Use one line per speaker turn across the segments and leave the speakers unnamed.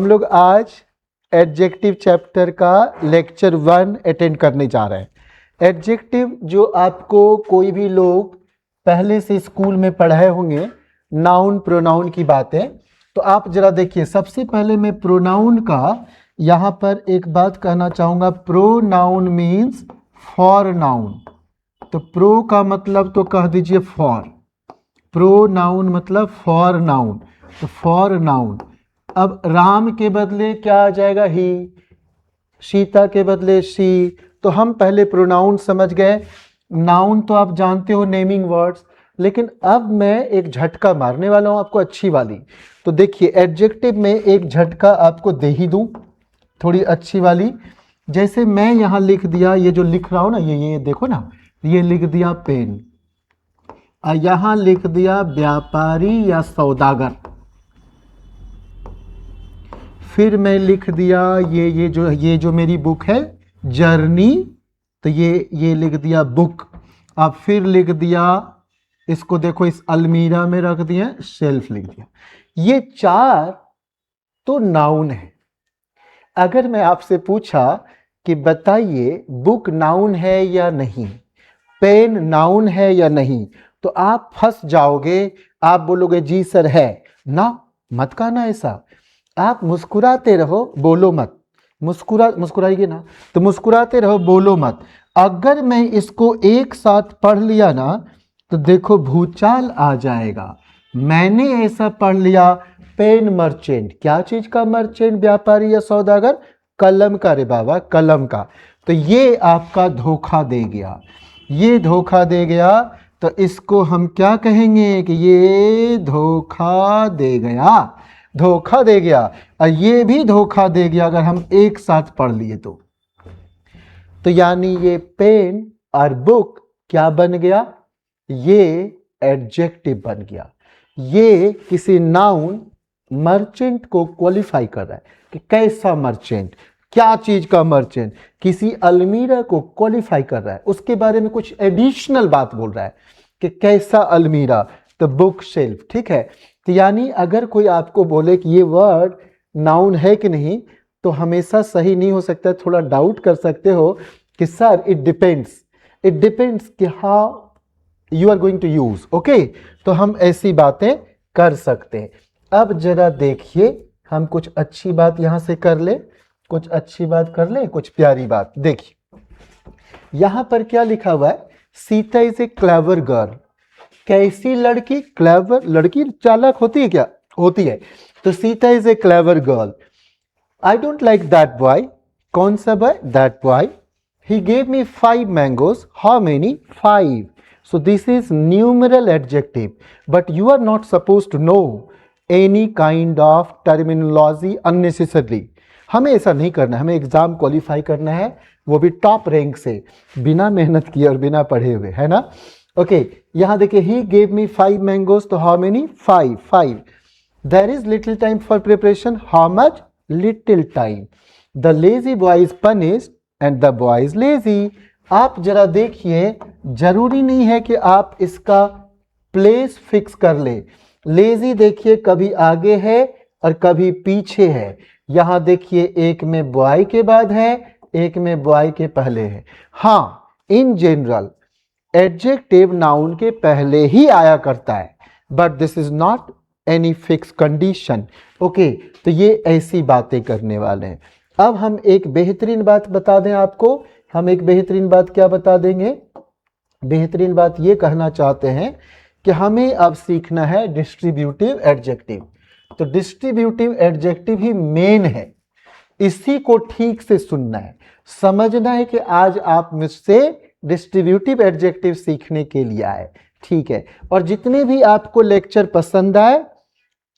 हम लोग आज एडजेक्टिव चैप्टर का लेक्चर 1 अटेंड करने जा रहे हैं। एडजेक्टिव जो आपको कोई भी लोग पहले से स्कूल में पढ़ाए होंगे, नाउन प्रोनाउन की बातें। तो आप जरा देखिए, सबसे पहले मैं प्रोनाउन का यहाँ पर एक बात कहना चाहूँगा। Pronoun means for noun. तो प्रो का मतलब तो कह दीजिए फॉर, प्रोनाउन मतलब फॉर नाउन, तो फॉर नाउन। अब राम के बदले क्या आ जाएगा? ही। सीता के बदले शी। तो हम पहले प्रोनाउन समझ गए। नाउन तो आप जानते हो, नेमिंग वर्ड्स। लेकिन अब मैं एक झटका मारने वाला हूं आपको, अच्छी वाली। तो देखिए, एडजेक्टिव में एक झटका आपको दे ही दूं, थोड़ी अच्छी वाली। जैसे मैं यहां लिख दिया, ये जो लिख रहा हूं ना, ये देखो ना, ये लिख दिया पेन, यहां लिख दिया व्यापारी या सौदागर। फिर मैं लिख दिया ये जो मेरी बुक है जर्नी, तो ये लिख दिया बुक। अब फिर लिख दिया, इसको देखो, इस अलमीरा में रख दिया, शेल्फ लिख दिया। ये चार तो नाउन है। अगर मैं आपसे पूछा कि बताइए बुक नाउन है या नहीं, पेन नाउन है या नहीं, तो आप फंस जाओगे। आप बोलोगे जी सर है ना, मत कहना ऐसा। आप मुस्कुराते रहो, बोलो मत। मुस्कुराइए ना, तो मुस्कुराते रहो, बोलो मत। अगर मैं इसको एक साथ पढ़ लिया ना, तो देखो भूचाल आ जाएगा। मैंने ऐसा पढ़ लिया, पेन मर्चेंट। क्या चीज का मर्चेंट? व्यापारी या सौदागर? कलम का रे बाबा, कलम का। तो ये आपका धोखा दे गया, ये धोखा दे गया। तो इसको हम क्या कहेंगे कि ये धोखा दे गया, धोखा दे गया। और ये भी धोखा दे गया अगर हम एक साथ पढ़ लिए तो यानी ये पेन और बुक क्या बन गया? ये एडजेक्टिव बन गया। ये किसी नाउन मर्चेंट को क्वालिफाई कर रहा है कि कैसा मर्चेंट, क्या चीज का मर्चेंट। किसी अलमीरा को क्वालिफाई कर रहा है, उसके बारे में कुछ एडिशनल बात बोल रहा है कि कैसा अलमीरा, तो बुक शेल्फ। ठीक है, तो यानी अगर कोई आपको बोले कि ये वर्ड नाउन है कि नहीं, तो हमेशा सही नहीं हो सकता, थोड़ा डाउट कर सकते हो कि सर इट डिपेंड्स कि how you are going to use. Okay, तो हम ऐसी बातें कर सकते हैं। अब जरा देखिए, हम कुछ अच्छी बात यहां से कर ले, कुछ अच्छी बात कर ले, कुछ प्यारी बात। देखिए यहां पर क्या लिखा हुआ है? Sita is a clever girl. कैसी लड़की? क्लेवर लड़की। चालाक होती है क्या? होती है। तो Sita is a clever girl. I don't like that boy. कौन सा boy? That boy. He gave me 5 mangoes. How many? 5। So this is numeral adjective, but you are not suppose to know any kind of terminology unnecessarily. हमें ऐसा नहीं करना है, हमें exam qualify करना है, वो भी टॉप रैंक से, बिना मेहनत किए और बिना पढ़े हुए, है ना। ओके, यहां देखिए, ही गेव मी 5 मैंगोज, तो how many? 5। There is little time for preparation. How much? Little time. The lazy boy is punished and the boy is lazy. आप जरा देखिए, जरूरी नहीं है कि आप इसका प्लेस फिक्स कर ले। लेजी देखिए, कभी आगे है और कभी पीछे है। यहां देखिए, एक में बॉय के बाद है, एक में बॉय के पहले है। हाँ, इन जनरल एडजेक्टिव नाउन के पहले ही आया करता है, but this is not any fix condition. Okay, तो ये ऐसी बातें करने वाले हैं। अब हम एक बेहतरीन बात बता दें आपको। हम एक बेहतरीन बात क्या बता देंगे? बेहतरीन बात ये कहना चाहते हैं कि हमें अब सीखना है डिस्ट्रीब्यूटिव एडजेक्टिव। तो डिस्ट्रीब्यूटिव एडजेक्टिव ही मेन है, इसी को ठीक से सुनना है, समझना है कि आज आप मुझसे डिस्ट्रीब्यूटिव एडजेक्टिव सीखने के लिए आए। ठीक है, और जितने भी आपको लेक्चर पसंद आए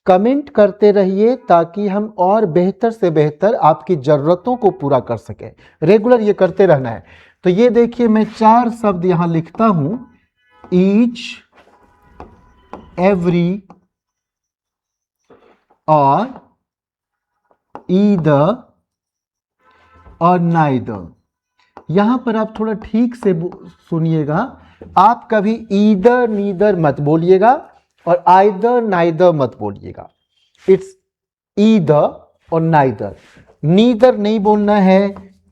कमेंट करते रहिए, ताकि हम और बेहतर से बेहतर आपकी जरूरतों को पूरा कर सके। रेगुलर ये करते रहना है। तो ये देखिए, मैं 4 शब्द यहां लिखता हूं, ईच, एवरी और ईदर और नाइदर। यहां पर आप थोड़ा ठीक से सुनिएगा। आप कभी ईदर नीदर मत बोलिएगा और आइदर नाइदर मत बोलिएगा। इट्स ईदर और नाइदर। नीदर नहीं बोलना है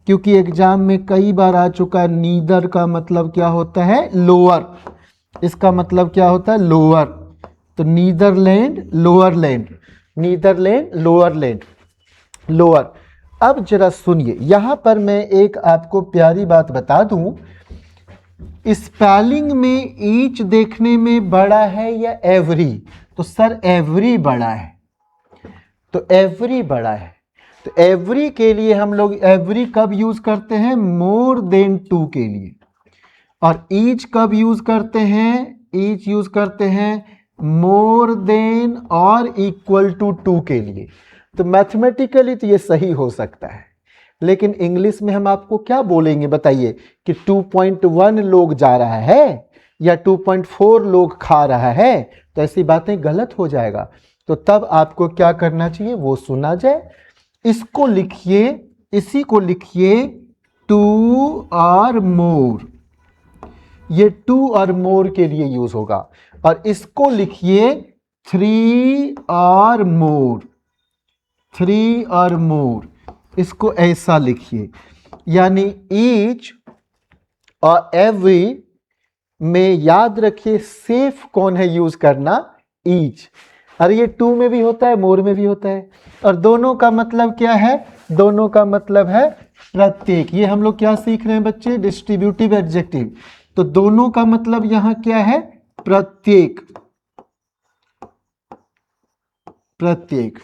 क्योंकि एग्जाम में कई बार आ चुका। नीदर का मतलब क्या होता है? लोअर। इसका मतलब क्या होता है? लोअर। तो नीदरलैंड, लोअरलैंड, नीदरलैंड, लोअरलैंड, लोअर। अब जरा सुनिए, यहां पर मैं एक आपको प्यारी बात बता दूं, स्पेलिंग में ईच देखने में बड़ा है या एवरी? तो सर एवरी बड़ा है, तो एवरी बड़ा है। तो एवरी के लिए हम लोग एवरी कब यूज करते हैं? मोर देन टू के लिए। और ईच कब यूज करते हैं? ईच यूज करते हैं मोर देन और इक्वल टू टू के लिए। तो मैथमेटिकली तो ये सही हो सकता है, लेकिन इंग्लिश में हम आपको क्या बोलेंगे बताइए? कि 2.1 लोग जा रहा है या 2.4 लोग खा रहा है? तो ऐसी बातें गलत हो जाएगा। तो तब आपको क्या करना चाहिए वो सुना जाए। इसको लिखिए, इसी को लिखिए टू और मोर। ये टू और मोर के लिए यूज होगा। और इसको लिखिए थ्री और मोर, थ्री और मोर। इसको ऐसा लिखिए, यानी ईच और एवरी में याद रखिए सेफ कौन है यूज करना? ईच। अरे ये टू में भी होता है, मोर में भी होता है। और दोनों का मतलब क्या है? दोनों का मतलब है प्रत्येक। ये हम लोग क्या सीख रहे हैं बच्चे? Distributive adjective. तो दोनों का मतलब यहां क्या है? प्रत्येक, प्रत्येक।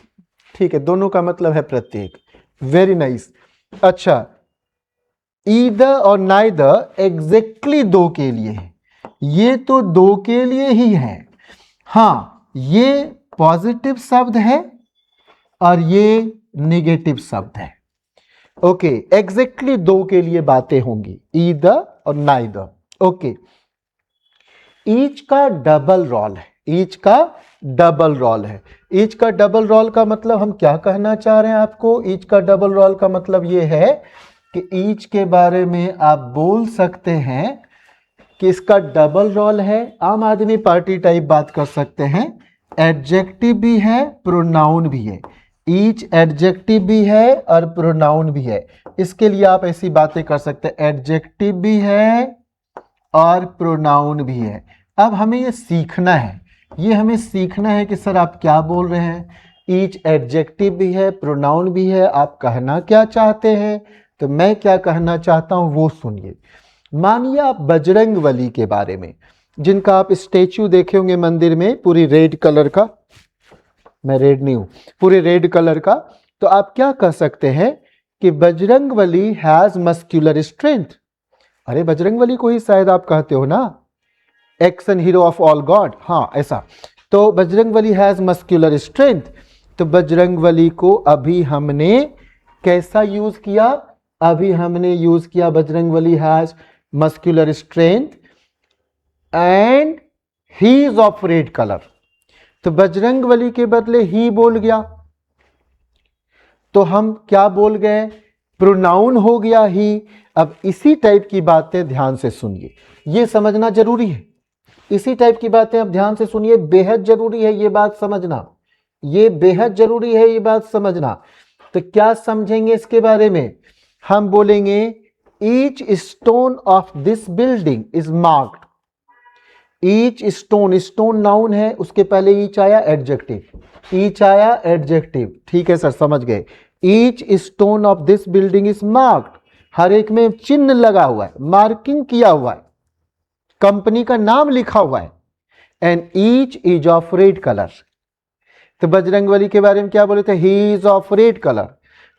ठीक है, दोनों का मतलब है प्रत्येक। Very nice. अच्छा, ईदर और नाइदर एग्जैक्टली दो के लिए है। ये तो दो के लिए ही है। हां, ये पॉजिटिव शब्द है और ये नेगेटिव शब्द है। ओके, एग्जैक्टली दो के लिए बातें होंगी, ईदर और नाइदर। ओके, ईच का डबल रोल है, ईच का डबल रोल है। ईच का डबल रोल का मतलब हम क्या कहना चाह रहे हैं आपको? ईच का डबल रोल का मतलब यह है कि ईच के बारे में आप बोल सकते हैं कि इसका डबल रोल है। आम आदमी पार्टी टाइप बात कर सकते हैं। एडजेक्टिव भी है, प्रोनाउन भी है। ईच एडजेक्टिव भी है और प्रोनाउन भी है। इसके लिए आप ऐसी बातें कर सकते हैं, एडजेक्टिव भी है और प्रोनाउन भी है। अब हमें ये सीखना है, ये हमें सीखना है कि सर आप क्या बोल रहे हैं? ईच एडजेक्टिव भी है, प्रोनाउन भी है, आप कहना क्या चाहते हैं? तो मैं क्या कहना चाहता हूं वो सुनिए। मानिए आप बजरंगबली के बारे में, जिनका आप स्टेच्यू देखे होंगे मंदिर में, पूरी रेड कलर का, मैं रेड नहीं हूं, पूरे रेड कलर का। तो आप क्या कह सकते हैं कि बजरंगबली हैज मस्कुलर स्ट्रेंथ। अरे बजरंगबली को ही शायद आप कहते हो ना, action hero of all God. हाँ ऐसा। तो बजरंगबली हैज मस्कुलर स्ट्रेंथ। तो बजरंगबली को अभी हमने कैसा यूज किया? अभी हमने यूज किया Bajrangbali has muscular strength and he is of red colour. तो बजरंगबली के बदले ही बोल गया, तो हम क्या बोल गए? प्रोनाउन हो गया ही। अब इसी टाइप की बातें ध्यान से सुनिए, ये समझना जरूरी है। इसी टाइप की बातें अब ध्यान से सुनिए, बेहद जरूरी है ये बात समझना, ये बेहद जरूरी है ये बात समझना। तो क्या समझेंगे इसके बारे में? हम बोलेंगे each stone of this building is marked. Each stone, stone noun है, उसके पहले ईच आया एडजेक्टिव, ईच आया एडजेक्टिव। ठीक है सर, समझ गए। Each stone of this building is marked, हर एक में चिन्ह लगा हुआ है, मार्किंग किया हुआ है, कंपनी का नाम लिखा हुआ है। And each is of red colour. तो बजरंगबली के बारे में क्या बोले थे? He is of red colour.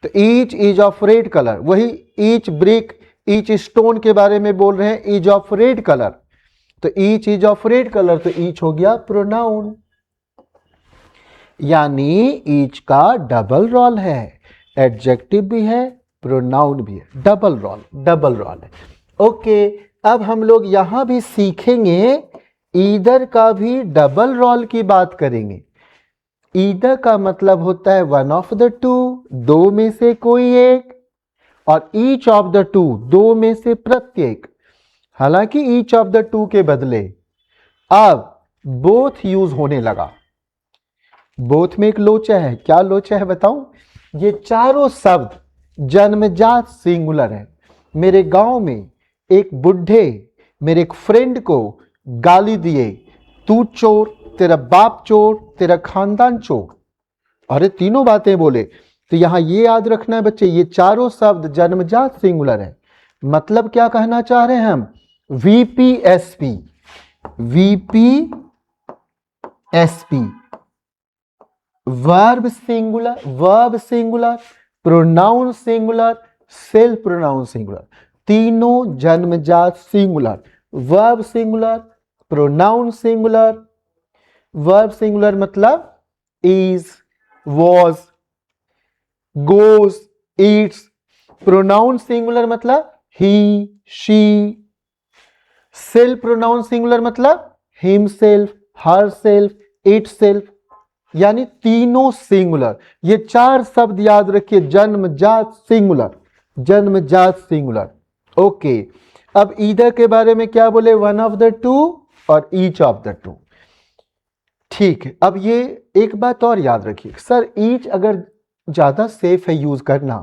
तो each is of red colour, वही ईच ब्रिक, ईच स्टोन के बारे में बोल रहे हैं, इज ऑफ रेड कलर। तो each is of red colour, तो ईच हो गया प्रोनाउन, यानी ईच का डबल रोल है, एडजेक्टिव भी है, प्रोनाउन भी है, डबल रोल, डबल रोल है। ओके, अब हम लोग यहां भी सीखेंगे, ईदर का भी डबल रोल की बात करेंगे। ईदर का मतलब होता है वन ऑफ द टू, दो में से कोई एक, और ईच ऑफ द टू, दो में से प्रत्येक। हालांकि ईच ऑफ द टू के बदले अब बोथ यूज होने लगा। बोथ में एक लोचा है, क्या लोचा है बताऊं? ये चारों शब्द जन्मजात सिंगुलर है। मेरे गांव में एक बुढ़े मेरे एक फ्रेंड को गाली दिए, तू चोर, तेरा बाप चोर, तेरा खानदान चोर। अरे तीनों बातें बोले। तो यहां ये याद रखना है बच्चे, ये चारों शब्द जन्मजात सिंगुलर है। मतलब क्या कहना चाह रहे हैं हम? VPSP, VPSP, verb singular, verb singular, pronoun singular, self pronoun singular, तीनों जन्मजात singular. Verb singular, pronoun singular, verb singular मतलब is, was, goes, eats. Pronoun singular मतलब he, she. Self pronoun singular मतलब हिमसेल्फ, हरसेल्फ, इटसेल्फ, यानी तीनों singular. ये चार शब्द याद रखिए, जन्मजात सिंगुलर, जन्मजात सिंगुलर। ओके, अब ईदर के बारे में क्या बोले? वन ऑफ द टू और ईच ऑफ द टू। ठीक है, अब ये एक बात और याद रखिए, सर ईच अगर ज्यादा सेफ है यूज करना,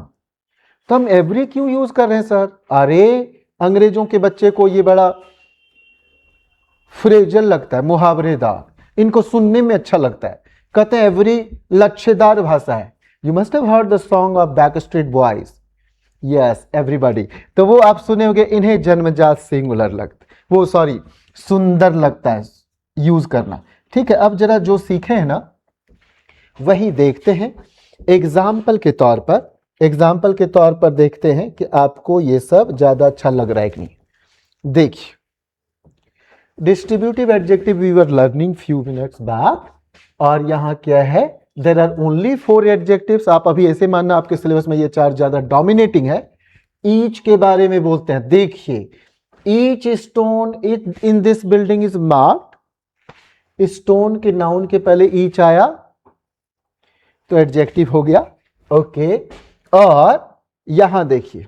तो हम एवरी क्यों यूज कर रहे हैं सर? अरे अंग्रेजों के बच्चे को ये बड़ा फ्रेजल लगता है, मुहावरेदार, इनको सुनने में अच्छा लगता है। कहते हैं एवरी लच्छेदार भाषा है। You must have heard the song of back street boys, yes everybody. तो वो आप सुने होंगे, इन्हें जन्मजात सिंगुलर लगता, वो सॉरी सुंदर लगता है यूज करना। ठीक है, अब जरा जो सीखे हैं ना वही देखते हैं एग्जाम्पल के तौर पर। एग्जाम्पल के तौर पर देखते हैं कि आपको ये सब ज्यादा अच्छा लग रहा है कि नहीं। देखिए, distributive adjective we were learning few minutes back, और यहां क्या है? There are only 4 adjectives. आप अभी ऐसे मानना आपके सिलेबस में ये 4 ज्यादा डोमिनेटिंग है। ईच के बारे में बोलते हैं। देखिए, each stone in this building is marked. Stone के नाउन के पहले ईच आया तो एडजेक्टिव हो गया। ओके, और यहां देखिए,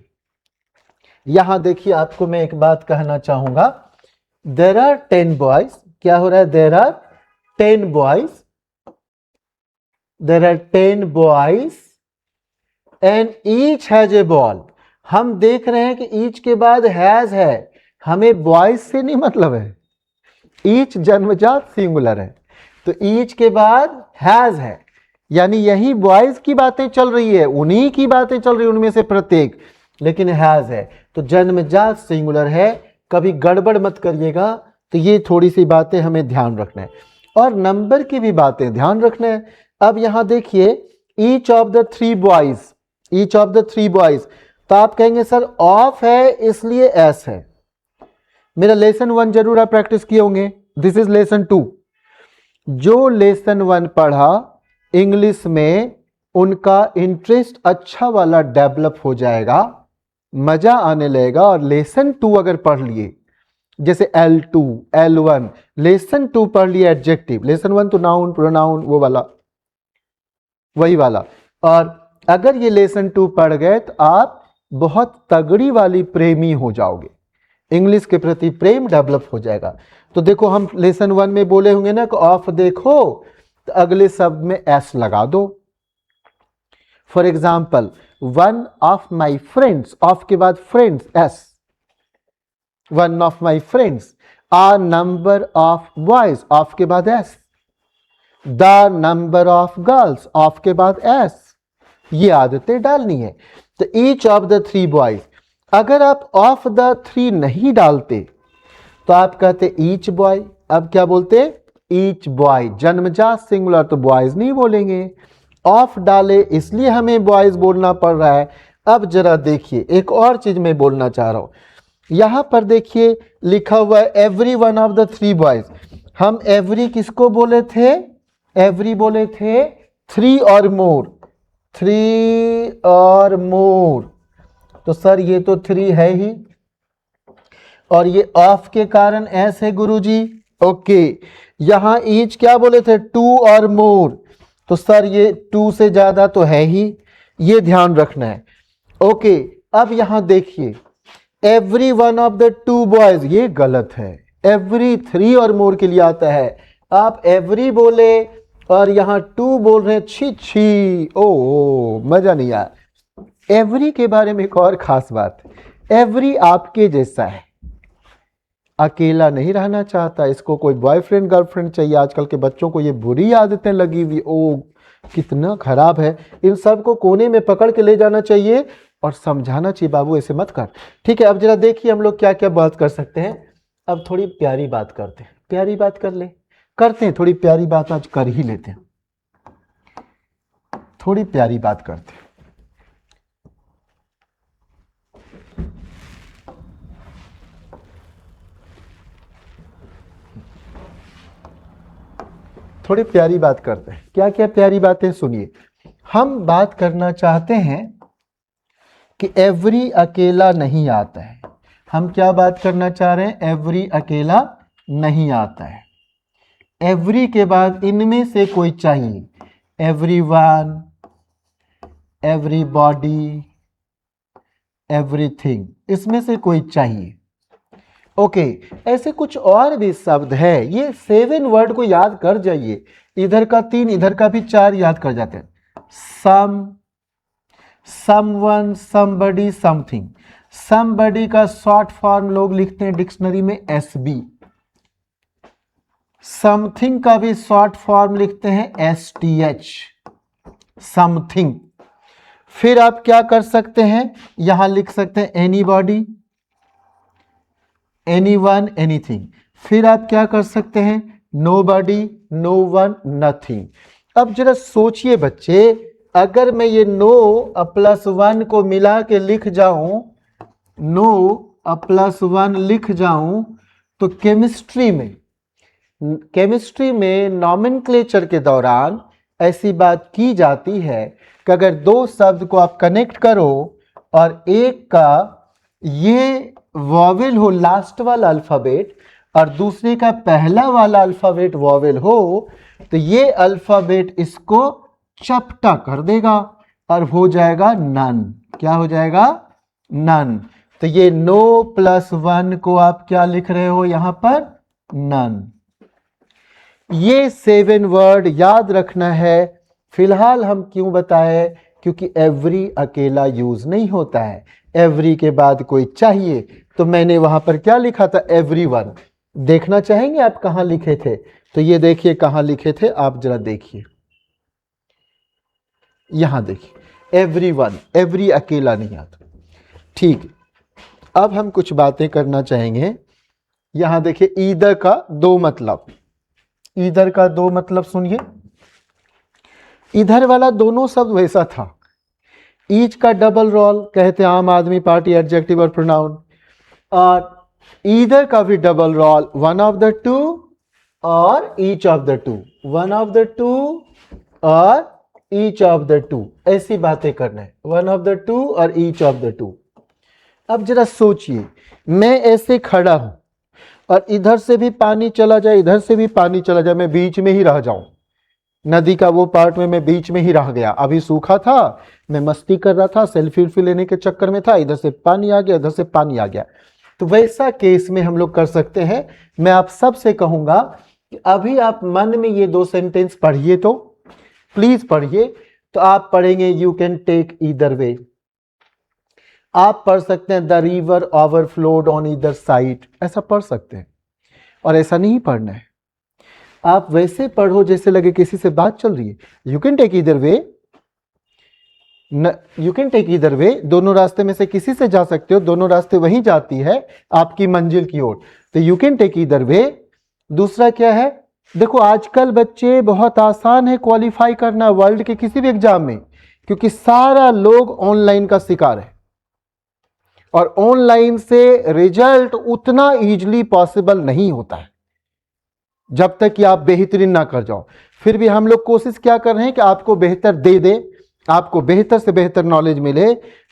यहां देखिए, आपको मैं एक बात कहना चाहूंगा। There are 10 boys. क्या हो रहा है? There are 10 boys, there are 10 boys and each has a ball. हम देख रहे हैं कि ईच के बाद हैज है, हमें बॉयज से नहीं मतलब है। ईच जन्मजात सिंगुलर है, तो ईच के बाद हैज है, यानी यही बॉयज की बातें चल रही है, उन्हीं की बातें चल रही है, उनमें से प्रत्येक, लेकिन हैज है तो जन्मजात सिंगुलर है। कभी गड़बड़ मत करिएगा। तो ये थोड़ी सी बातें हमें ध्यान रखना है, और नंबर की भी बातें ध्यान रखना है। अब यहां देखिए, each of the 3 boys, each of the 3 boys, तो आप कहेंगे सर ऑफ है इसलिए एस है। मेरा लेसन 1 जरूर आप प्रैक्टिस किए होंगे। This is lesson 2। जो लेसन 1 पढ़ा इंग्लिश में, उनका इंटरेस्ट अच्छा वाला डेवलप हो जाएगा, मजा आने लगेगा। और लेसन 2 अगर पढ़ लिए, जैसे L2, L1, लेसन 2 पढ़ लिए एडजेक्टिव, लेसन 1 तो नाउन, प्रोनाउन, वो वाला, वही वाला। और अगर ये लेसन 2 पढ़ गए तो आप बहुत तगड़ी वाली प्रेमी हो जाओगे, इंग्लिश के प्रति प्रेम डेवलप हो जाएगा। तो देखो, हम लेसन 1 में बोले होंगे ना कि ऑफ देखो, तो अगले शब्द में एस लगा दो। For example, one of my friends, of के बाद friends S, one of my friends, a number of boys, of के बाद S, the number of girls, of के बाद एस। ये आदतें डालनी है। तो ईच ऑफ द 3 बॉयज, अगर आप ऑफ द 3 नहीं डालते तो आप कहते ईच बॉय। अब क्या बोलते? Each boy. जन्मजात सिंगुलर तो बॉयज नहीं बोलेंगे, ऑफ डाले इसलिए हमें बॉयज बोलना पड़ रहा है। अब जरा देखिए, एक और चीज मैं बोलना चाह रहा हूं। यहां पर देखिए लिखा हुआ है every one of the 3 boys. हम एवरी किसको बोले थे? एवरी बोले थे 3 और मोर, 3 और मोर। तो सर ये तो 3 है ही, और ये ऑफ के कारण एस है गुरुजी। ओके, यहां ईच क्या बोले थे? 2 और मोर। तो सर ये 2 से ज्यादा तो है ही, ये ध्यान रखना है। ओके, अब यहां देखिए, every one of the 2 boys, ये गलत है। एवरी 3 और मोर के लिए आता है। आप एवरी बोले और यहाँ टू बोल रहे हैं छी छी, ओ मजा नहीं आया। एवरी के बारे में एक और खास बात, एवरी आपके जैसा है, अकेला नहीं रहना चाहता, इसको कोई बॉयफ्रेंड गर्लफ्रेंड चाहिए। आजकल के बच्चों को ये बुरी आदतें लगी हुई, ओ कितना खराब है। इन सब को कोने में पकड़ के ले जाना चाहिए और समझाना चाहिए, बाबू ऐसे मत कर। ठीक है, अब जरा देखिए हम लोग क्या क्या बात कर सकते हैं। अब थोड़ी प्यारी बात करते हैं, प्यारी बात करते हैं, थोड़ी प्यारी बात आज कर ही लेते हैं, थोड़ी प्यारी बात करते हैं। थोड़ी प्यारी बात करते हैं। क्या क्या प्यारी बातें, सुनिए। हम बात करना चाहते हैं कि एवरी अकेला नहीं आता है। हम क्या बात करना चाह रहे हैं? एवरी अकेला नहीं आता है। एवरी के बाद इनमें से कोई चाहिए, एवरीवन, एवरीबॉडी, एवरीथिंग, इसमें से कोई चाहिए। ओके, ऐसे कुछ और भी शब्द है। ये 7 वर्ड को याद कर जाइए, इधर का 3 इधर का भी 4 याद कर जाते हैं। सम, समवन, समबडी, समथिंग। समबडी का शॉर्ट फॉर्म लोग लिखते हैं डिक्शनरी में एसबी। समथिंग का भी शॉर्ट फॉर्म लिखते हैं एसटीएच, समथिंग। फिर आप क्या कर सकते हैं, यहां लिख सकते हैं एनीबॉडी, एनीवन, एनीथिंग। फिर आप क्या कर सकते हैं, नोबॉडी, नो वन, नथिंग। अब जरा सोचिए बच्चे, अगर मैं ये नो प्लस 1 को मिला के लिख जाऊं, नो प्लस 1 लिख जाऊं, तो केमिस्ट्री में नॉमेनक्लेचर के दौरान ऐसी बात की जाती है कि अगर 2 शब्द को आप कनेक्ट करो और एक का ये वॉवेल हो लास्ट वाला अल्फाबेट और दूसरे का पहला वाला अल्फाबेट वॉवेल हो, तो ये अल्फाबेट इसको चपटा कर देगा और हो जाएगा नन। क्या हो जाएगा? नन। तो ये नो प्लस 1 को आप क्या लिख रहे हो यहां पर? नन। ये 7 वर्ड याद रखना है। फिलहाल हम क्यों बताए? क्योंकि एवरी अकेला यूज नहीं होता है, एवरी के बाद कोई चाहिए। तो मैंने वहां पर क्या लिखा था? एवरीवन। देखना चाहेंगे आप कहां लिखे थे? तो ये देखिए कहां लिखे थे, आप जरा देखिए, यहां देखिए, एवरीवन। एवरी अकेला नहीं आता। ठीक, अब हम कुछ बातें करना चाहेंगे। यहां देखिए, ईदर का 2 मतलब, ईदर का 2 मतलब सुनिए। इधर वाला दोनों शब्द वैसा था। ईच का डबल रोल कहते हैं आम आदमी पार्टी, एडजेक्टिव और प्रोनाउन। और ईदर का भी double role, one of the two और each of the two, one of the two और ईच ऑफ द टू। ऐसी बातें करना है, वन ऑफ द टू और ईच ऑफ द टू। अब जरा सोचिए, मैं ऐसे खड़ा हूं और इधर से भी पानी चला जाए, इधर से भी पानी चला जाए, मैं बीच में ही रह जाऊं। नदी का वो पार्ट में मैं बीच में ही रह गया। अभी सूखा था, मैं मस्ती कर रहा था, सेल्फी लेने के चक्कर में था, इधर से पानी आ गया, इधर से पानी आ गया। तो वैसा केस में हम लोग कर सकते हैं। मैं आप सबसे कहूंगा कि अभी आप मन में ये 2 सेंटेंस पढ़िए, तो प्लीज पढ़िए। तो आप पढ़ेंगे, you can take either way. आप पढ़ सकते हैं the river overflowed on either side, ऐसा पढ़ सकते हैं। और ऐसा नहीं पढ़ना है, आप वैसे पढ़ो जैसे लगे किसी से बात चल रही है। You can take either way, you can take either way, दोनों रास्ते में से किसी से जा सकते हो, दोनों रास्ते वहीं जाती है आपकी मंजिल की ओर। तो you can take either way. दूसरा क्या है? देखो आजकल बच्चे बहुत आसान है क्वालिफाई करना वर्ल्ड के किसी भी एग्जाम में, क्योंकि सारा लोग ऑनलाइन का शिकार है और ऑनलाइन से रिजल्ट उतना इजीली पॉसिबल नहीं होता है जब तक कि आप बेहतरीन ना कर जाओ। फिर भी हम लोग कोशिश क्या कर रहे हैं कि आपको बेहतर दे दे, आपको बेहतर से बेहतर नॉलेज मिले।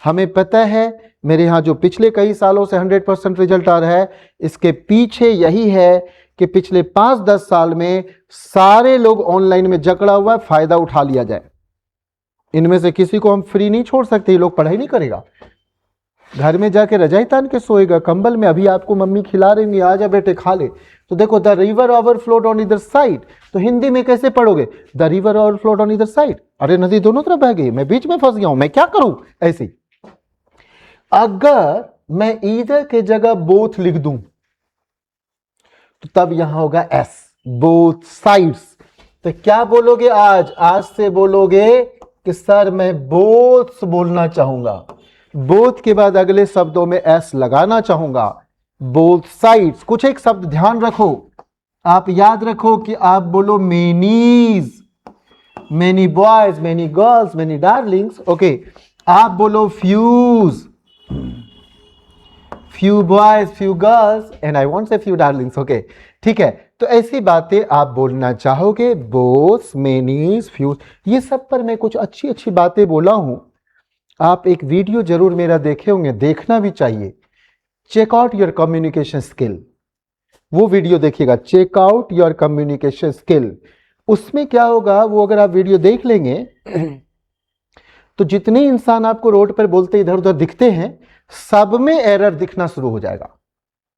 हमें पता है मेरे यहाँ जो पिछले कई सालों से 100% रिजल्ट आ रहा है, इसके पीछे यही है कि पिछले 5-10 साल में सारे लोग ऑनलाइन में जकड़ा हुआ है, फायदा उठा लिया जाए। इनमें से किसी को हम फ्री नहीं छोड़ सकते, ये लोग पढ़ाई नहीं करेगा। घर में जाके रजाई तान के सोएगा कंबल में, अभी आपको मम्मी खिला रही है, आजा बेटे खा ले। तो देखो द रिवर ओवरफ्लोड ऑन इधर साइड, तो हिंदी में कैसे पढ़ोगे? द रिवर ओवरफ्लोड ऑन इधर साइड। अरे नदी दोनों तरफ बह गई, मैं बीच में फंस गया हूं, मैं क्या करूं? ऐसे अगर मैं ईदर के जगह बोथ लिख दूं तो तब यहां होगा एस, बोथ साइड्स। तो क्या बोलोगे आज? आज से बोलोगे कि सर मैं बोथ बोलना चाहूंगा, बोथ के बाद अगले शब्दों में एस लगाना चाहूंगा, बोथ साइड्स। कुछ एक शब्द ध्यान रखो, आप याद रखो कि आप बोलो manys, many boys, many girls, many darlings, okay. आप बोलो fews, few boys, few girls, and I won't say few darlings, okay? ठीक है, तो ऐसी बातें आप बोलना चाहोगे, both, many, few, ये सब पर मैं कुछ अच्छी अच्छी बातें बोला हूं। आप एक वीडियो जरूर मेरा देखे होंगे, देखना भी चाहिए, check out your communication skill, वो वीडियो देखिएगा, check out your communication skill. उसमें क्या होगा, वो अगर आप वीडियो देख लेंगे तो जितने इंसान आपको रोड पर बोलते इधर उधर दिखते हैं, सब में एरर दिखना शुरू हो जाएगा।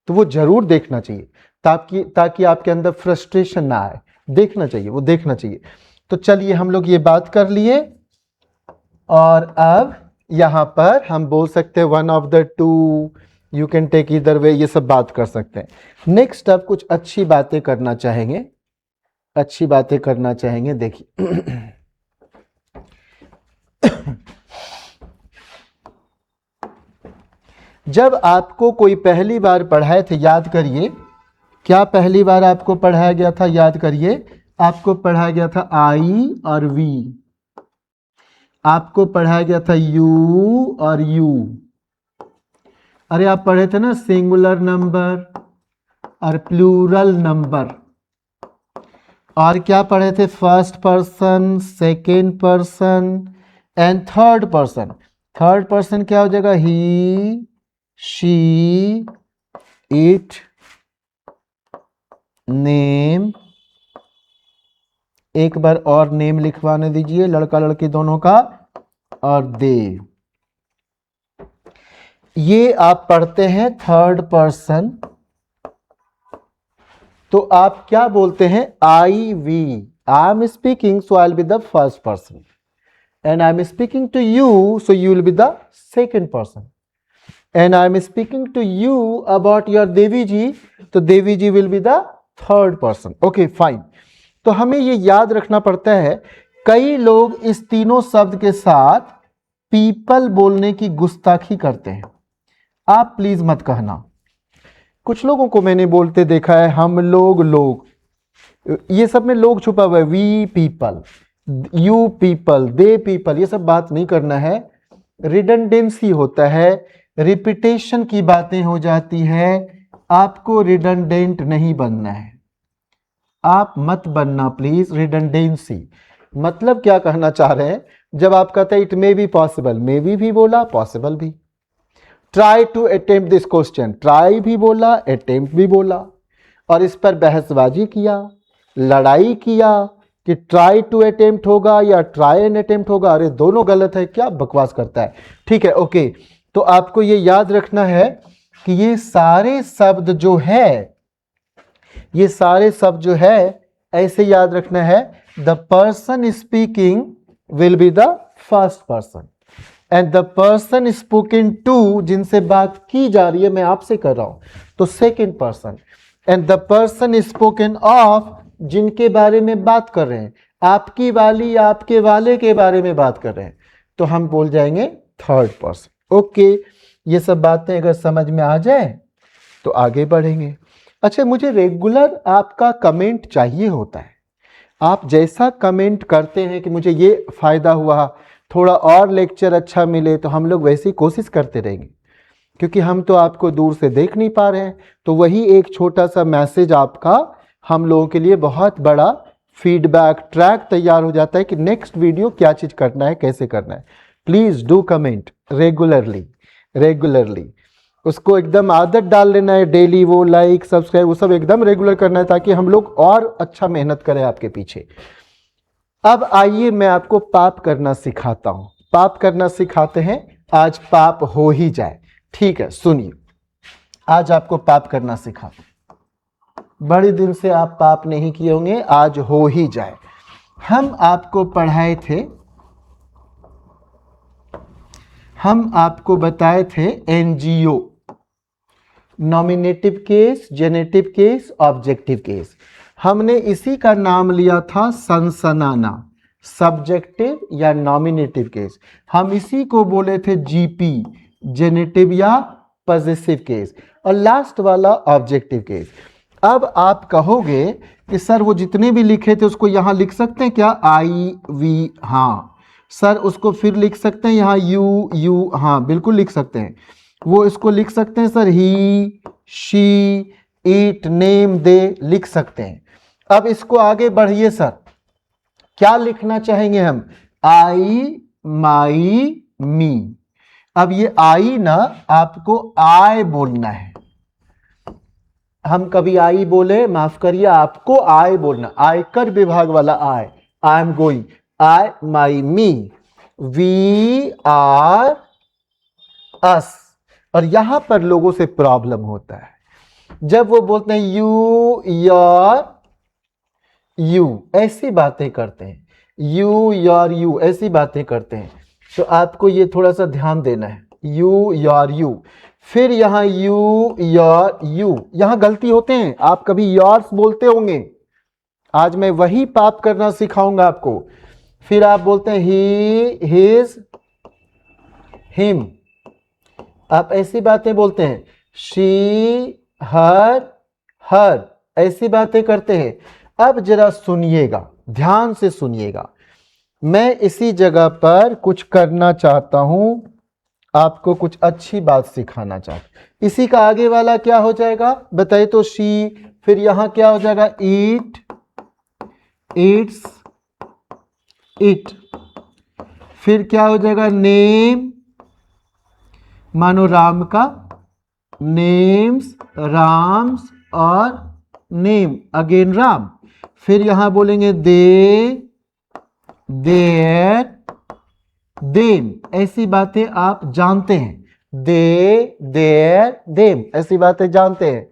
तो वो जरूर देखना चाहिए ताकि आपके अंदर फ्रस्ट्रेशन ना आए, देखना चाहिए, वो देखना चाहिए। तो चलिए हम लोग ये बात कर लिए, और अब यहां पर हम बोल सकते हैं one of the two, you can take either way, ये सब बात कर सकते हैं। नेक्स्ट अब कुछ अच्छी बातें करना चाहेंगे, अच्छी बातें करना चाहेंगे। देखिए जब आपको कोई पहली बार पढ़ाए थे, याद करिए, क्या पहली बार आपको पढ़ाया गया था? याद करिए, आपको पढ़ाया गया था आई और वी, आपको पढ़ाया गया था यू और यू। अरे आप पढ़े थे ना सिंगुलर नंबर और प्लूरल नंबर, और क्या पढ़े थे? First person, second person and third person. Third person क्या हो जाएगा? ही, शी, इट, नेम, एक बार और नेम लिखवाने दीजिए लड़का लड़की दोनों का, और दे। ये आप पढ़ते हैं थर्ड पर्सन, तो आप क्या बोलते हैं? I we, I am speaking so I will be the first person, and I am speaking to you so you will be the second person, and I am speaking to you about your Devi ji, तो देवी जी will be the third person, okay fine। तो हमें ये याद रखना पड़ता है, कई लोग इस तीनों शब्द के साथ people बोलने की गुस्ताखी करते हैं, आप प्लीज मत कहना। कुछ लोगों को मैंने बोलते देखा है, हम लोग, ये सब में लोग छुपा हुआ है, we people, you people, they people, ये सब बात नहीं करना है। रिडंडेंसी होता है, रिपीटेशन की बातें हो जाती है, आपको रिडंडेंट नहीं बनना है, आप मत बनना प्लीज। रिडंडेंसी मतलब क्या कहना चाह रहे हैं? जब आप कहते हैं it may be possible, may be भी बोला, पॉसिबल भी। Try to attempt this question, try भी बोला, अटेम्प्ट भी बोला, और इस पर बहसबाजी किया, लड़ाई किया कि ट्राई टू अटेम्प्ट होगा या ट्राई एंड अटेम्प्ट होगा। अरे दोनों गलत है, क्या बकवास करता है। ठीक है, ओके। तो आपको ये याद रखना है कि ये सारे शब्द जो है, ये सारे शब्द जो है ऐसे याद रखना है, the person speaking will be the first person, and the person spoken to, जिनसे बात की जा रही है, मैं आपसे कर रहा हूं, तो second person, and the person spoken of, जिनके बारे में बात कर रहे हैं, आपकी वाली, आपके वाले के बारे में बात कर रहे हैं, तो हम बोल जाएंगे थर्ड पर्सन। ओके, ये सब बातें अगर समझ में आ जाए तो आगे बढ़ेंगे। अच्छा, मुझे रेगुलर आपका कमेंट चाहिए होता है, आप जैसा कमेंट करते हैं कि मुझे ये फायदा हुआ, थोड़ा और लेक्चर अच्छा मिले, तो हम लोग वैसी कोशिश करते रहेंगे, क्योंकि हम तो आपको दूर से देख नहीं पा रहे हैं। तो वही एक छोटा सा मैसेज आपका हम लोगों के लिए बहुत बड़ा फीडबैक ट्रैक तैयार हो जाता है कि नेक्स्ट वीडियो क्या चीज़ करना है, कैसे करना है। प्लीज डू कमेंट रेगुलरली, उसको एकदम आदत डाल लेना है, डेली वो लाइक सब्सक्राइब वो सब एकदम रेगुलर करना है, ताकि हम लोग और अच्छा मेहनत करें आपके पीछे। अब आइए मैं आपको पाप करना सिखाता हूं, पाप करना सिखाते हैं, आज पाप हो ही जाए। ठीक है, सुनिए, आज आपको पाप करना सिखा। बड़े दिन से आप पाप नहीं किए होंगे, आज हो ही जाए। हम आपको पढ़ाए थे, हम आपको बताए थे NGO, nominative case, generative case, objective case. हमने इसी का नाम लिया था सनसनाना, सब्जेक्टिव या नॉमिनेटिव केस। हम इसी को बोले थे जीपी, जेनेटिव या पॉजिटिव केस, और लास्ट वाला ऑब्जेक्टिव केस। अब आप कहोगे कि सर वो जितने भी लिखे थे उसको यहां लिख सकते हैं क्या? आई वी, हाँ सर। उसको फिर लिख सकते हैं यहाँ यू यू, हाँ बिल्कुल लिख सकते हैं। वो इसको लिख सकते हैं sir he, she, it, name, they लिख सकते हैं। अब इसको आगे बढ़िए सर, क्या लिखना चाहेंगे हम? आई, माई, मी। अब ये आई ना आपको आय बोलना है। हम कभी आई बोले, माफ करिए, आपको आय बोलना, आयकर विभाग वाला आय। I am going, I, my, me, we are, us. और यहां पर लोगों से प्रॉब्लम होता है जब वो बोलते हैं यू, योर, यू, ऐसी बातें करते हैं, यू, योर, यू, ऐसी बातें करते हैं। तो आपको ये थोड़ा सा ध्यान देना है, यू, योर, यू। फिर यहां यू, योर, यू, यहां गलती होते हैं। आप कभी योर्स बोलते होंगे, आज मैं वही पाप करना सिखाऊंगा आपको। फिर आप बोलते हैं ही, हिज, हिम, आप ऐसी बातें बोलते हैं। शी, हर, हर, ऐसी बातें करते हैं। अब जरा सुनिएगा, ध्यान से सुनिएगा, मैं इसी जगह पर कुछ करना चाहता हूं, आपको कुछ अच्छी बात सिखाना चाहता हूं। इसी का आगे वाला क्या हो जाएगा बताइए तो? शी, फिर यहां क्या हो जाएगा? ईट, ईट्स, इट। फिर क्या हो जाएगा? नेम, मानो राम का, नेम्स, राम्स, और नेम अगेन राम। फिर यहां बोलेंगे दे, देयर, देम, ऐसी बातें आप जानते हैं। दे, देयर, देम, ऐसी बातें जानते हैं।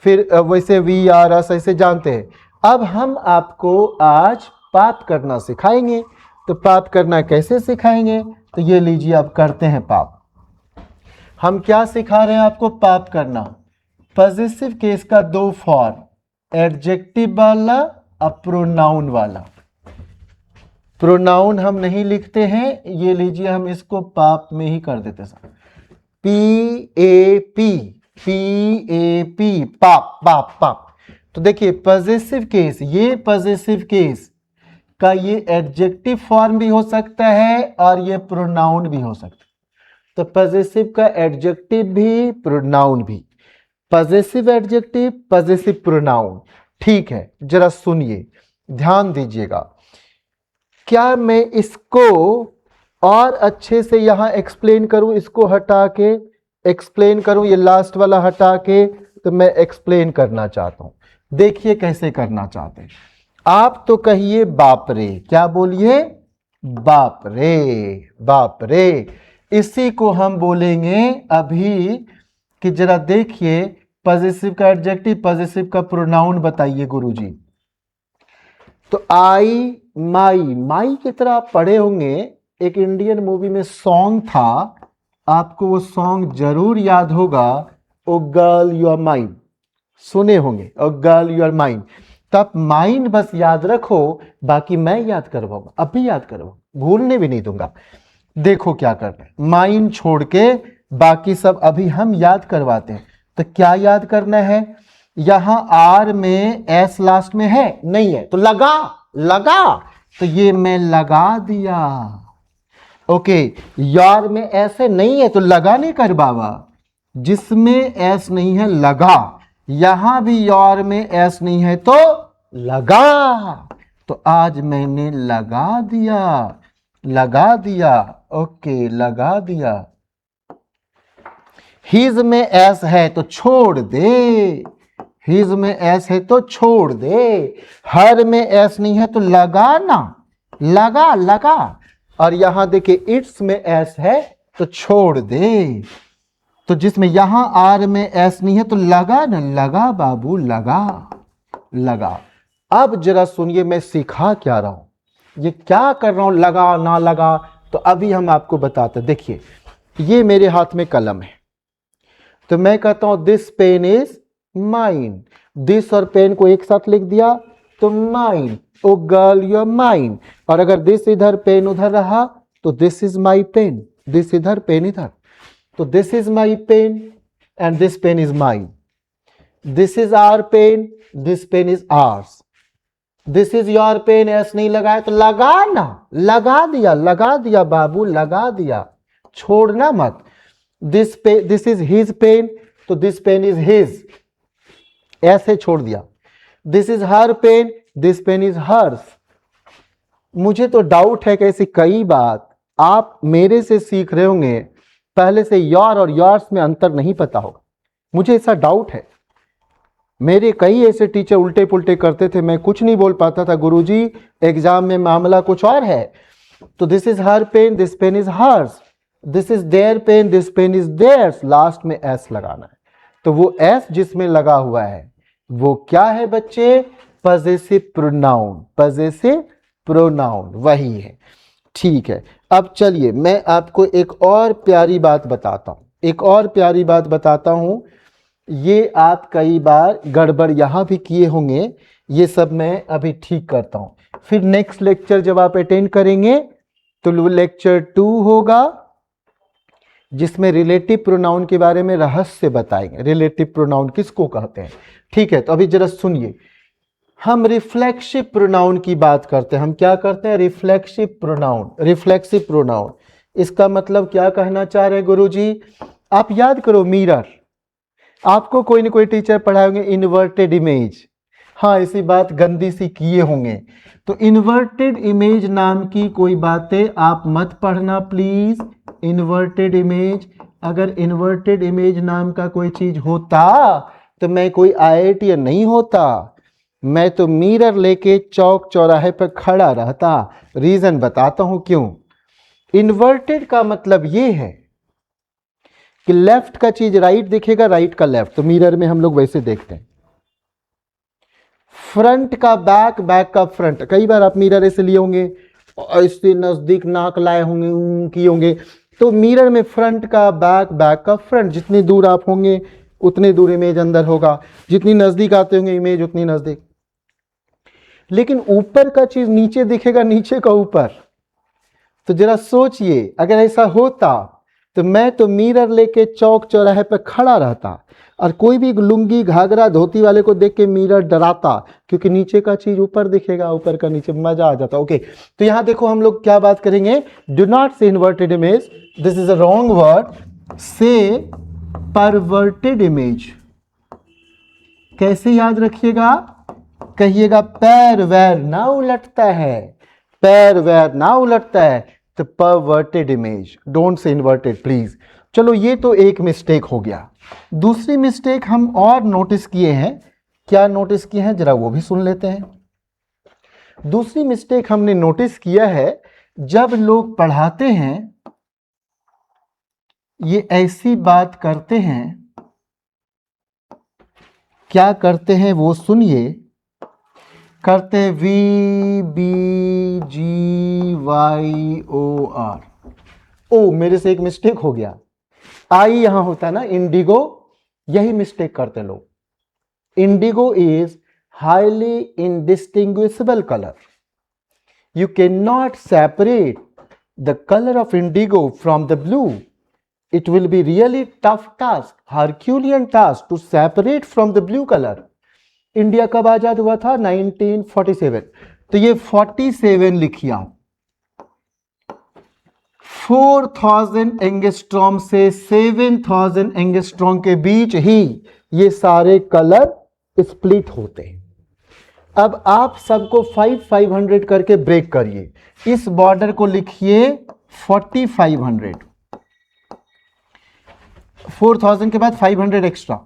फिर वैसे वी, आर, अस, ऐसे जानते हैं। अब हम आपको आज पाप करना सिखाएंगे। तो पाप करना कैसे सिखाएंगे? तो ये लीजिए, आप करते हैं पाप। हम क्या सिखा रहे हैं आपको? पाप करना। पॉजिटिव केस का दो फॉर्म, एडजेक्टिव वाला और प्रोनाउन वाला। प्रोनाउन हम नहीं लिखते हैं, ये लीजिए हम इसको पाप में ही कर देते sir. P A P, P A P, पाप, पाप, पाप। तो देखिए पॉजिटिव केस, ये पॉजिटिव केस का ये एडजेक्टिव फॉर्म भी हो सकता है और ये प्रोनाउन भी हो सकता है। तो पॉजिटिव का एडजेक्टिव भी, प्रोनाउन भी। Positive adjective, positive pronoun. ठीक है, जरा सुनिए, ध्यान दीजिएगा। क्या मैं इसको और अच्छे से यहां एक्सप्लेन करूं? इसको हटा के एक्सप्लेन करूं, ये लास्ट वाला हटा के, तो मैं एक्सप्लेन करना चाहता हूं। देखिए कैसे करना चाहते हैं आप। तो कहिए बाप रे, क्या बोलिए? बाप रे, बाप रे। इसी को हम बोलेंगे अभी कि जरा देखिए पॉजिटिव का एडजेक्टिव, पॉजिटिव का प्रोनाउन बताइए गुरुजी। तो आई, माई, माई की तरह आप पढ़े होंगे, एक इंडियन मूवी में सॉन्ग था, आपको वो सॉन्ग जरूर याद होगा, ओ गर्ल यू आर माइन, सुने होंगे, ओ गर्ल यू आर माइन। तो आप माइन बस याद रखो, बाकी मैं याद करवाऊंगा, अब भी याद करवाऊंगा, भूलने भी नहीं दूंगा। देखो क्या करना है, माइन छोड़ के बाकी सब अभी हम याद करवाते हैं। तो क्या याद करना है? यहां आर में एस लास्ट में है, नहीं है तो लगा, लगा, तो ये मैं लगा दिया। ओके, यार में एस है, नहीं है तो लगा नहीं कर बाबा, जिसमें एस नहीं है लगा। यहां भी यार में एस नहीं है तो लगा। तो आज मैंने लगा दिया, लगा दिया। ओके, लगा दिया। हिज में एस है तो छोड़ दे, हिज में एस है तो छोड़ दे। हर में एस नहीं है तो लगा ना, लगा, लगा। और यहां देखिए इट्स में एस है तो छोड़ दे। तो जिसमें यहां आर में एस नहीं है तो लगा ना, लगा बाबू, लगा लगा। अब जरा सुनिए मैं सिखा क्या रहा हूं, ये क्या कर रहा हूं, लगा ना लगा, तो अभी हम आपको बताते। देखिए ये मेरे हाथ में कलम है, तो मैं कहता हूं this pen is mine. This और पेन को एक साथ लिख दिया तो mine. Oh girl you are mine. और अगर दिस इधर पेन उधर रहा तो this is my pen. This इधर पेन इधर, तो this is my pen and this pen is mine. This is our pen, this pen is ours. This is your pen, S नहीं लगाया तो लगा ना, लगा दिया बाबू, लगा दिया, छोड़ना मत। दिस इज हिज पेन, तो दिस पेन इज हिज, ऐसे छोड़ दिया। This is her pen, this pen is hers. मुझे तो डाउट है कि ऐसी कई बात आप मेरे से सीख रहे होंगे, पहले से योर और योर्स में अंतर नहीं पता होगा, मुझे ऐसा डाउट है। मेरे कई ऐसे टीचर उल्टे पुल्टे करते थे, मैं कुछ नहीं बोल पाता था, गुरुजी एग्जाम में मामला कुछ और है। तो this is her pen, this pen is hers. This is their pen, this pen is theirs. Last में एस लगाना है, तो वो एस जिसमें लगा हुआ है वो क्या है बच्चे? पजेसिव प्रोनाउन, पजेसिव प्रोनाउन वही है। ठीक है, अब चलिए मैं आपको एक और प्यारी बात बताता हूं, एक और प्यारी बात बताता हूं। ये आप कई बार गड़बड़ यहां भी किए होंगे, ये सब मैं अभी ठीक करता हूं। फिर नेक्स्ट लेक्चर जब आप अटेंड करेंगे तो लेक्चर 2 होगा, जिसमें रिलेटिव प्रोनाउन के बारे में रहस्य बताएंगे। रिलेटिव प्रोनाउन किसको कहते हैं? ठीक है, तो अभी जरा सुनिए, हम रिफ्लेक्सिव प्रोनाउन की बात करते हैं। हम क्या करते हैं? Reflexive pronoun. रिफ्लेक्सिव प्रोनाउन इसका मतलब क्या कहना चाह रहे हैं गुरुजी? आप याद करो मिरर, आपको कोई ना कोई टीचर पढ़ाए होंगे इन्वर्टेड इमेज। हाँ, ऐसी बात गंदी सी किए होंगे, तो इन्वर्टेड इमेज नाम की कोई बातें आप मत पढ़ना प्लीज। इन्वर्टेड इमेज, अगर इन्वर्टेड इमेज नाम का कोई चीज होता तो मैं कोई IIT नहीं होता, मैं तो मिरर लेके चौक चौराहे पर खड़ा रहता। रीजन बताता हूं क्यों। इन्वर्टेड का मतलब ये है कि लेफ्ट का चीज राइट दिखेगा, राइट का लेफ्ट, तो मिरर में हम लोग वैसे देखते हैं। फ्रंट का बैक, बैक का फ्रंट। कई बार आप मिरर ऐसे लिए होंगे, इससे नजदीक नाक लाए होंगे, किए होंगे, तो मिरर में फ्रंट का बैक, बैक का फ्रंट, जितनी दूर आप होंगे उतनी दूर इमेज अंदर होगा, जितनी नजदीक आते होंगे इमेज उतनी नजदीक। लेकिन ऊपर का चीज नीचे दिखेगा, नीचे का ऊपर। तो जरा सोचिए, अगर ऐसा होता तो मैं तो मिरर लेके चौक चौराहे पर खड़ा रहता, और कोई भी लुंगी घाघरा धोती वाले को देख के मिरर डराता, क्योंकि नीचे का चीज ऊपर दिखेगा, ऊपर का नीचे, मजा आ जाता। ओके, तो यहां देखो हम लोग क्या बात करेंगे। डू नॉट से inverted image, this is a wrong word. से परवर्टेड इमेज। कैसे याद रखिएगा? कहिएगा पैर वैर ना उलटता है, पैर वैर ना उलटता है, तो perverted image. Don't say inverted please. चलो ये तो एक मिस्टेक हो गया। दूसरी मिस्टेक हम और नोटिस किए हैं। क्या नोटिस किए हैं जरा वो भी सुन लेते हैं। दूसरी मिस्टेक हमने नोटिस किया है, जब लोग पढ़ाते हैं ये ऐसी बात करते हैं, क्या करते हैं वो सुनिए। करते हैं VBGYOR। ओ, मेरे से एक मिस्टेक हो गया, आई यहां होता है ना, इंडिगो, यही मिस्टेक करते लोग। Indigo is highly indistinguishable colour. You can not separate the colour of Indigo from the blue. It will be really tough task, Herculean task to separate from the blue color. India कब आजाद हुआ था? 1947। तो ये 47 लिखिए। 4000 angstrom से 7000 angstrom के बीच ही ये सारे कलर स्प्लिट होते हैं। अब आप सबको 500 करके ब्रेक करिए। इस बॉर्डर को लिखिए 4500, 4000 के बाद 500 एक्स्ट्रा।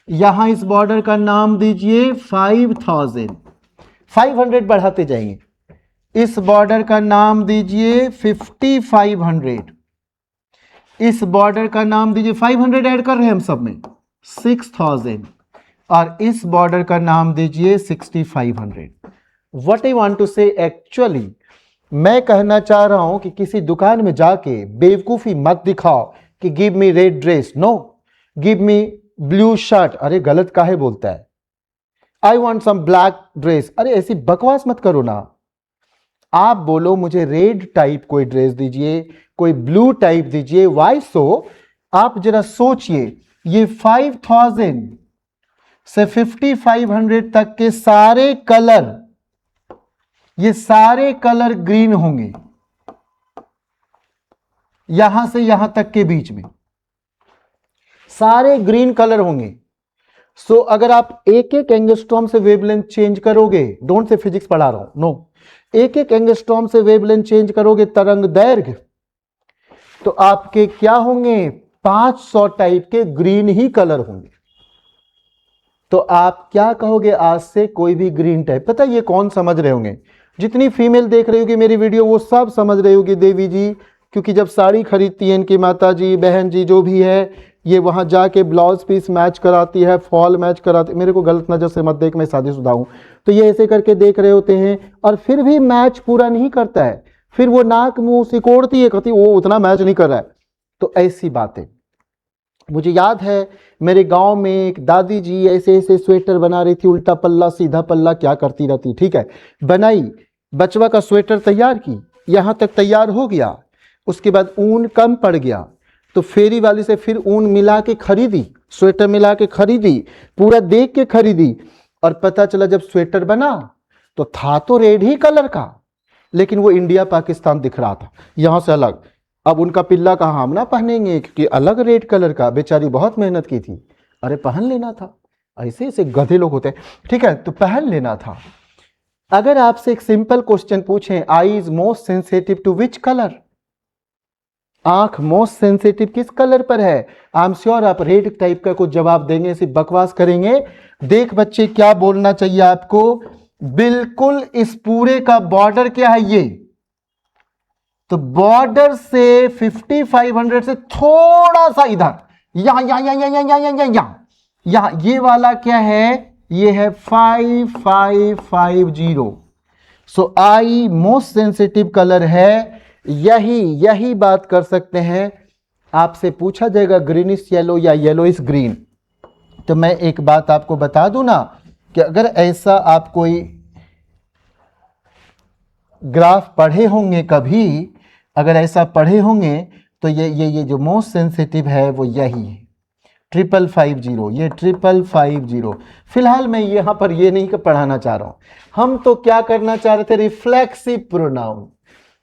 यहां इस बॉर्डर का नाम दीजिए 5000, 500 बढ़ाते जाएंगे। इस बॉर्डर का नाम दीजिए 5500, इस बॉर्डर का नाम दीजिए, 500 ऐड कर रहे हैं हम सब में, 6000, और इस बॉर्डर का नाम दीजिए 6500। व्हाट आई वांट टू से, एक्चुअली मैं कहना चाह रहा हूं कि किसी दुकान में जाके बेवकूफी मत दिखाओ कि give me red dress, no, give me blue shirt, अरे गलत काहे बोलता है, I want some black dress, अरे ऐसी बकवास मत करो ना। आप बोलो मुझे रेड टाइप कोई ड्रेस दीजिए, कोई ब्लू टाइप दीजिए, वाई सो? आप जरा सोचिए, ये 5000 से 5500 तक के सारे कलर, ये सारे कलर ग्रीन होंगे, यहां से यहां तक के बीच में सारे ग्रीन कलर होंगे। सो अगर आप एक एक एंगस्ट्रॉम से वेवलेंथ चेंज करोगे, डोंट से फिजिक्स पढ़ा रहा हूं, नो, एक एक एंगस्ट्रॉम से वेवलेंथ चेंज करोगे, तरंग दैर्घ्य, तो आपके क्या होंगे, 500 टाइप के ग्रीन ही कलर होंगे। तो आप क्या कहोगे आज से, कोई भी ग्रीन टाइप। पता है ये कौन समझ रहे होंगे, जितनी फीमेल देख रही होगी मेरी वीडियो वो सब समझ रही होगी देवी जी, क्योंकि जब साड़ी खरीदती है इनकी माता जी, बहन जी, जो भी है, ये वहां जाके ब्लाउज पीस मैच कराती है, फॉल मैच कराती है। मेरे को गलत नजर से मत देख, मैं शादीशुदा हूं, तो ये ऐसे करके देख रहे होते हैं और फिर भी मैच पूरा नहीं करता है, फिर वो नाक मुंह सिकोड़ती है, कहती वो उतना मैच नहीं कर रहा है। तो ऐसी बातें, मुझे याद है मेरे गांव में एक दादी जी ऐसे ऐसे स्वेटर बना रही थी, उल्टा पल्ला सीधा पल्ला क्या करती रहती, ठीक है, बनाई, बचवा का स्वेटर तैयार की, यहां तक तैयार हो गया, उसके बाद ऊन कम पड़ गया, तो फेरी वाली से फिर ऊन मिला के खरीदी, स्वेटर मिला के खरीदी, पूरा देख के खरीदी, और पता चला जब स्वेटर बना तो था तो रेड ही कलर का, लेकिन वो इंडिया पाकिस्तान दिख रहा था, यहां से अलग। अब उनका पिल्ला कहा हम ना पहनेंगे कि अलग रेड कलर का, बेचारी बहुत मेहनत की थी, अरे पहन लेना था, ऐसे ऐसे गधे लोग होते हैं, ठीक है, तो पहन लेना था। अगर आपसे एक सिंपल क्वेश्चन पूछें, eye is most sensitive to which colour, आंख मोस्ट सेंसिटिव किस कलर पर है, आई एम श्योर आप रेड टाइप का कुछ जवाब देंगे, ऐसी बकवास करेंगे। देख बच्चे क्या बोलना चाहिए आपको, बिल्कुल इस पूरे का बॉर्डर क्या है ये, तो बॉर्डर से 5500 से थोड़ा सा इधर, यहां यहां यहां यहां यहां यहां यहां यहां, ये वाला क्या है, ये है 5550। सो आई मोस्ट सेंसिटिव कलर है, यही बात कर सकते हैं। आपसे पूछा जाएगा ग्रीनिश येलो या येलोइश ग्रीन, तो मैं एक बात आपको बता दूं ना कि अगर ऐसा आप कोई ग्राफ पढ़े होंगे कभी, अगर ऐसा पढ़े होंगे तो ये जो मोस्ट सेंसिटिव है वो यही है, 5550, ये 5550। फिलहाल मैं यहां पर ये नहीं पढ़ाना चाह रहा हूं, हम तो क्या करना चाह रहे थे, रिफ्लेक्सिव प्रोनाउन।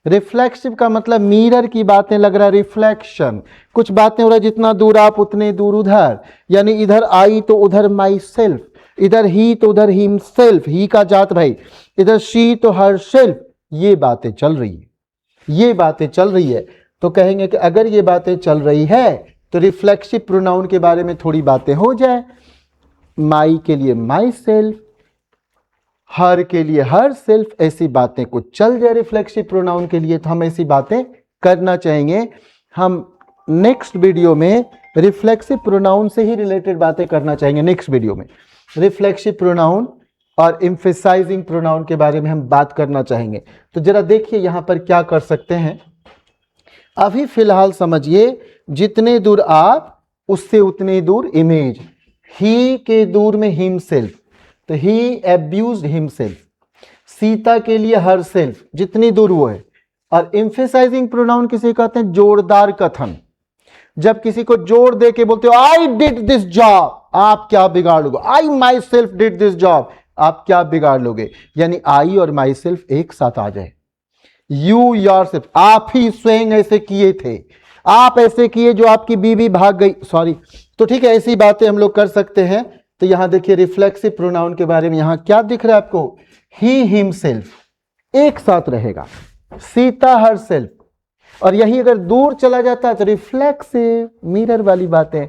रिफ्लेक्सिव का मतलब मिरर की बातें, लग रहा है रिफ्लेक्शन, कुछ बातें हो रहा है, जितना दूर आप उतने दूर उधर, यानी इधर आई तो उधर माई सेल्फ, इधर ही तो उधर हिम सेल्फ, ही का जात भाई, इधर शी तो हर सेल्फ, ये बातें चल रही है, ये बातें चल रही है। तो कहेंगे कि अगर ये बातें चल रही है तो रिफ्लेक्सिव प्रोनाउन के बारे में थोड़ी बातें हो जाए, माई के लिए माई सेल्फ, हर के लिए हर सेल्फ, ऐसी बातें कुछ चल जाए रिफ्लेक्सिव प्रोनाउन के लिए, तो हम ऐसी बातें करना चाहेंगे। हम नेक्स्ट वीडियो में रिफ्लेक्सिव प्रोनाउन से ही रिलेटेड बातें करना चाहेंगे, नेक्स्ट वीडियो में रिफ्लेक्सिव प्रोनाउन और एम्फेसाइजिंग प्रोनाउन के बारे में हम बात करना चाहेंगे। तो जरा देखिए यहां पर क्या कर सकते हैं, अभी फिलहाल समझिए, जितने दूर आप उससे उतने दूर इमेज, ही के दूर में हिमसेल्फ, तो ही एब्यूज्ड हिमसेल्फ, सीता के लिए हर सेल्फ, जितनी दूर वो है। और एम्फेसाइजिंग प्रोनाउन किसे कहते हैं, जोरदार कथन, जब किसी को जोर दे के बोलते हो आई डिड दिस जॉब, आप क्या बिगाड़ लोगे, I myself did this job, आप क्या बिगाड़ लोगे, यानी आई और माई सेल्फ एक साथ आ जाए, यू योरसेल्फ, आप ही स्वयं ऐसे किए थे, आप ऐसे किए जो आपकी बीवी भाग गई, सॉरी, तो ठीक है, ऐसी बातें हम लोग कर सकते हैं। तो यहां देखिए रिफ्लेक्सिव प्रोनाउन के बारे में यहां क्या दिख रहा है आपको, ही हिमसेल्फ एक साथ रहेगा, सीता हर सेल्फ, और यही अगर दूर चला जाता है तो रिफ्लेक्सिव मिरर वाली बातें,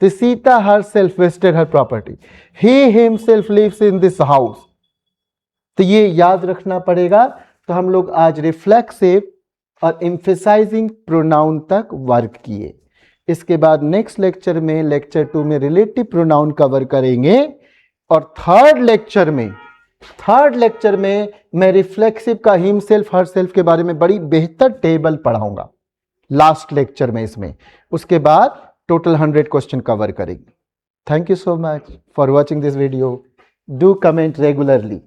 तो Sita herself wasted her property, he himself lives in this house. तो ये याद रखना पड़ेगा। तो हम लोग आज रिफ्लेक्सिव और एम्फेसाइजिंग प्रोनाउन तक वर्क किए। इसके बाद नेक्स्ट लेक्चर में, लेक्चर 2 में रिलेटिव प्रोनाउन कवर करेंगे, और थर्ड लेक्चर में मैं रिफ्लेक्सिव का हिम सेल्फ हर सेल्फ के बारे में बड़ी बेहतर टेबल पढ़ाऊंगा लास्ट लेक्चर में इसमें। उसके बाद टोटल 100 क्वेश्चन कवर करेंगे। Thank you so much for watching this video. Do comment regularly.